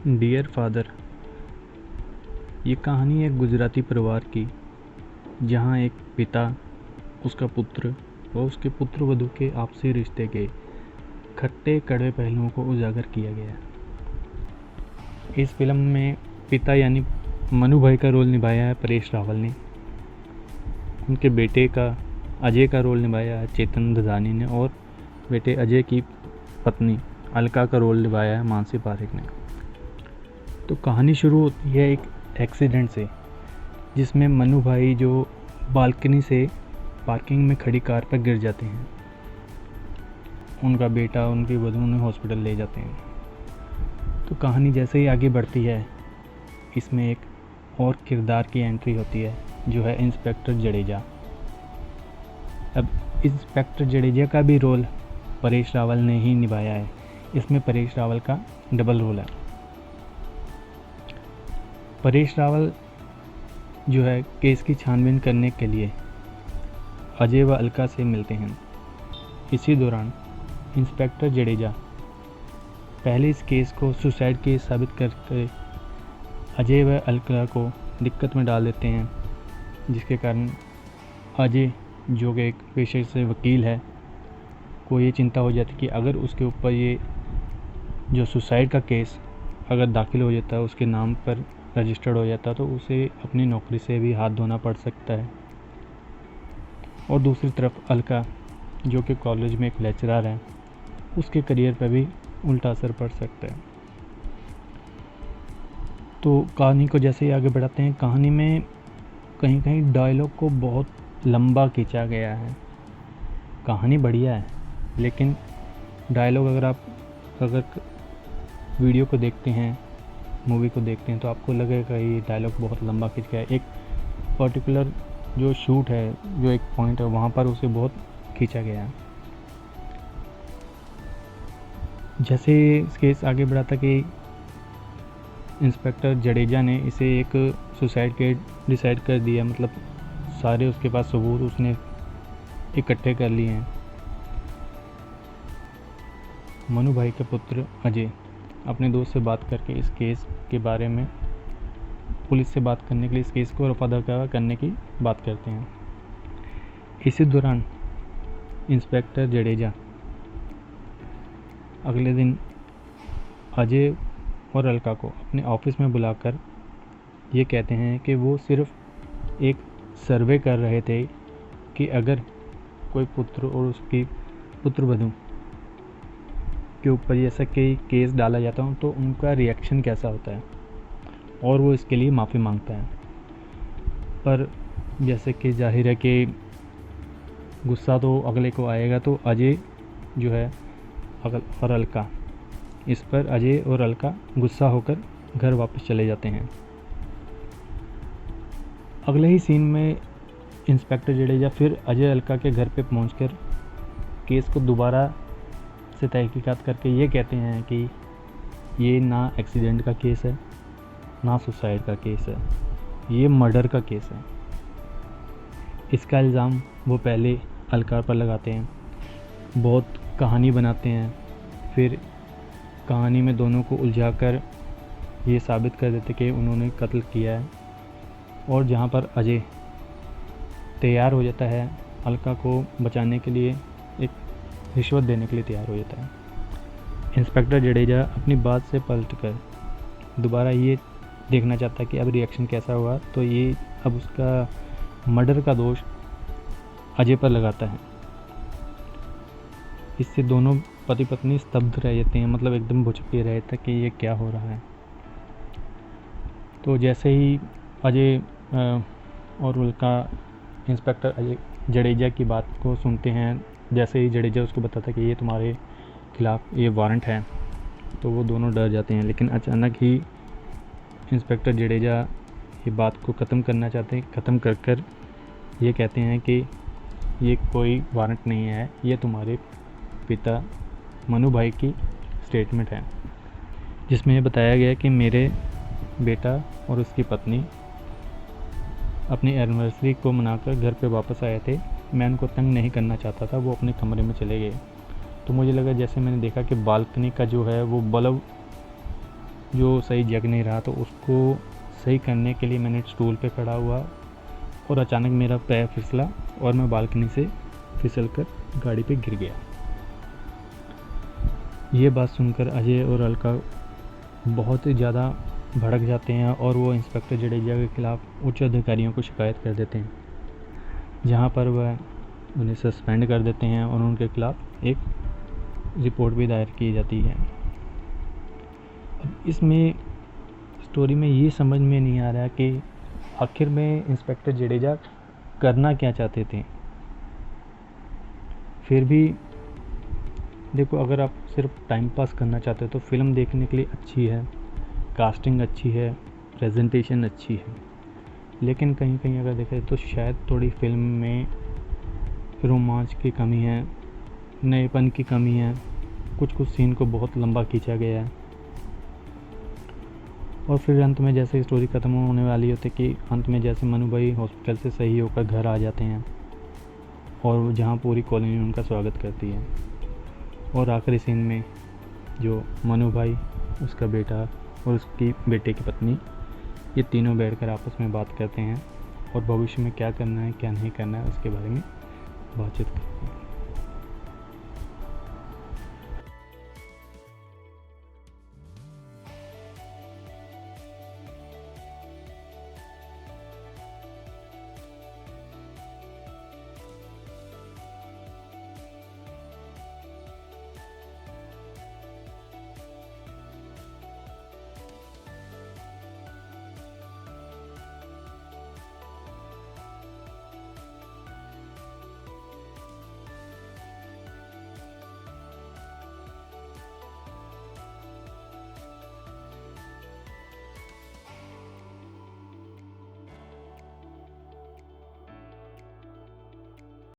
Dear father. ये कहानी एक गुजराती परिवार की, जहाँ एक पिता, उसका पुत्र और उसके पुत्र वधू के आपसी रिश्ते के खट्टे कड़वे पहलुओं को उजागर किया गया। इस फिल्म में पिता यानी मनु भाई का रोल निभाया है परेश रावल ने। उनके बेटे का अजय का रोल निभाया है चेतन ददानी ने, और बेटे अजय की पत्नी अलका का रोल निभाया है मानसी पारेख ने। तो कहानी शुरू होती है एक एक्सीडेंट से, जिसमें मनु भाई जो बालकनी से पार्किंग में खड़ी कार पर गिर जाते हैं। उनका बेटा उनकी वधू उन्हें हॉस्पिटल ले जाते हैं। तो कहानी जैसे ही आगे बढ़ती है, इसमें एक और किरदार की एंट्री होती है, जो है इंस्पेक्टर जडेजा। अब इंस्पेक्टर जडेजा का भी रोल परेश रावल ने ही निभाया है। इसमें परेश रावल का डबल रोल है। परेश रावल जो है केस की छानबीन करने के लिए अजय व अलका से मिलते हैं। इसी दौरान इंस्पेक्टर जडेजा पहले इस केस को सुसाइड केस साबित करके अजय व अलका को दिक्कत में डाल देते हैं, जिसके कारण अजय, जो कि एक पेशे से वकील है, को ये चिंता हो जाती कि अगर उसके ऊपर ये जो सुसाइड का केस अगर दाखिल हो जाता है, उसके नाम पर रजिस्टर्ड हो जाता, तो उसे अपनी नौकरी से भी हाथ धोना पड़ सकता है। और दूसरी तरफ अलका, जो कि कॉलेज में एक लेक्चरर है, उसके करियर पर भी उल्टा असर पड़ सकता है। तो कहानी को जैसे ही आगे बढ़ाते हैं, कहानी में कहीं कहीं डायलॉग को बहुत लंबा खींचा गया है। कहानी बढ़िया है, लेकिन डायलॉग अगर वीडियो को देखते हैं, मूवी को देखते हैं, तो आपको लगेगा ये डायलॉग बहुत लंबा खींच गया है। एक पर्टिकुलर जो शूट है, जो एक पॉइंट है, वहाँ पर उसे बहुत खींचा गया है। जैसे इस केस आगे बढ़ा था कि इंस्पेक्टर जडेजा ने इसे एक सुसाइड केस डिसाइड कर दिया, मतलब सारे उसके पास सबूत उसने इकट्ठे कर लिए हैं। मनु भाई के पुत्र अजय अपने दोस्त से बात करके इस केस के बारे में पुलिस से बात करने के लिए, इस केस को रफा दफा करने की बात करते हैं। इसी दौरान इंस्पेक्टर जडेजा अगले दिन अजय और अलका को अपने ऑफिस में बुलाकर ये कहते हैं कि वो सिर्फ एक सर्वे कर रहे थे कि अगर कोई पुत्र और उसकी पुत्रवधू के ऊपर ऐसा कोई केस डाला जाता हो तो उनका रिएक्शन कैसा होता है, और वो इसके लिए माफ़ी मांगता है। पर जैसे कि जाहिर है कि गुस्सा तो अगले को आएगा, तो अजय जो है और अलका, इस पर अजय और अलका गुस्सा होकर घर वापस चले जाते हैं। अगले ही सीन में इंस्पेक्टर जडेजा फिर अजय अलका के घर पे पहुंचकर केस को दोबारा से तहकीकात करके ये कहते हैं कि ये ना एक्सीडेंट का केस है, ना सुसाइड का केस है, ये मर्डर का केस है। इसका इल्ज़ाम वो पहले अलका पर लगाते हैं, बहुत कहानी बनाते हैं, फिर कहानी में दोनों को उलझाकर ये साबित कर देते कि उन्होंने कत्ल किया है। और जहाँ पर अजय तैयार हो जाता है अलका को बचाने के लिए, एक रिश्वत देने के लिए तैयार हो जाता है। इंस्पेक्टर जडेजा अपनी बात से पलटकर दोबारा ये देखना चाहता है कि अब रिएक्शन कैसा हुआ, तो ये अब उसका मर्डर का दोष अजय पर लगाता है। इससे दोनों पति पत्नी स्तब्ध रह जाते हैं, मतलब एकदम भुचके रहे थे कि ये क्या हो रहा है। तो जैसे ही अजय और उनका इंस्पेक्टर अजय जडेजा की बात को सुनते हैं, जैसे ही जडेजा उसको बताता कि ये तुम्हारे खिलाफ़ ये वारंट है, तो वो दोनों डर जाते हैं। लेकिन अचानक ही इंस्पेक्टर जडेजा ये बात को ख़त्म करना चाहते हैं, ख़त्म कर ये कहते हैं कि ये कोई वारंट नहीं है, ये तुम्हारे पिता मनु भाई की स्टेटमेंट है, जिसमें ये बताया गया कि मेरे बेटा और उसकी पत्नी अपनी एनिवर्सरी को मनाकर घर पे वापस आए थे। मैं उनको तंग नहीं करना चाहता था, वो अपने कमरे में चले गए। तो मुझे लगा, जैसे मैंने देखा कि बालकनी का जो है वो बल्ब जो सही जग नहीं रहा, तो उसको सही करने के लिए मैंने स्टूल पे खड़ा हुआ और अचानक मेरा पैर फिसला और मैं बालकनी से फिसल कर गाड़ी पे गिर गया। ये बात सुनकर अजय और अलका बहुत ही ज़्यादा भड़क जाते हैं और वो इंस्पेक्टर जडेजा के खिलाफ़ उच्च अधिकारियों को शिकायत कर देते हैं, जहाँ पर वह उन्हें सस्पेंड कर देते हैं और उनके खिलाफ़ एक रिपोर्ट भी दायर की जाती है। अब इसमें स्टोरी में ये समझ में नहीं आ रहा कि आखिर में इंस्पेक्टर जडेजा करना क्या चाहते थे। फिर भी देखो, अगर आप सिर्फ टाइम पास करना चाहते हो तो फिल्म देखने के लिए अच्छी है, कास्टिंग अच्छी है, प्रेजेंटेशन अच्छी है, लेकिन कहीं कहीं अगर देखें तो शायद थोड़ी फिल्म में रोमांच की कमी है, नएपन की कमी है, कुछ सीन को बहुत लंबा खींचा गया है। और फिर अंत में जैसे स्टोरी ख़त्म होने वाली होती कि अंत में जैसे मनु भाई हॉस्पिटल से सही होकर घर आ जाते हैं और जहाँ पूरी कॉलोनी उनका स्वागत करती है, और आखिरी सीन में जो मनु भाई, उसका बेटा और उसकी बेटे की पत्नी, ये तीनों बैठकर आपस में बात करते हैं और भविष्य में क्या करना है क्या नहीं करना है उसके बारे में बातचीत करते हैं।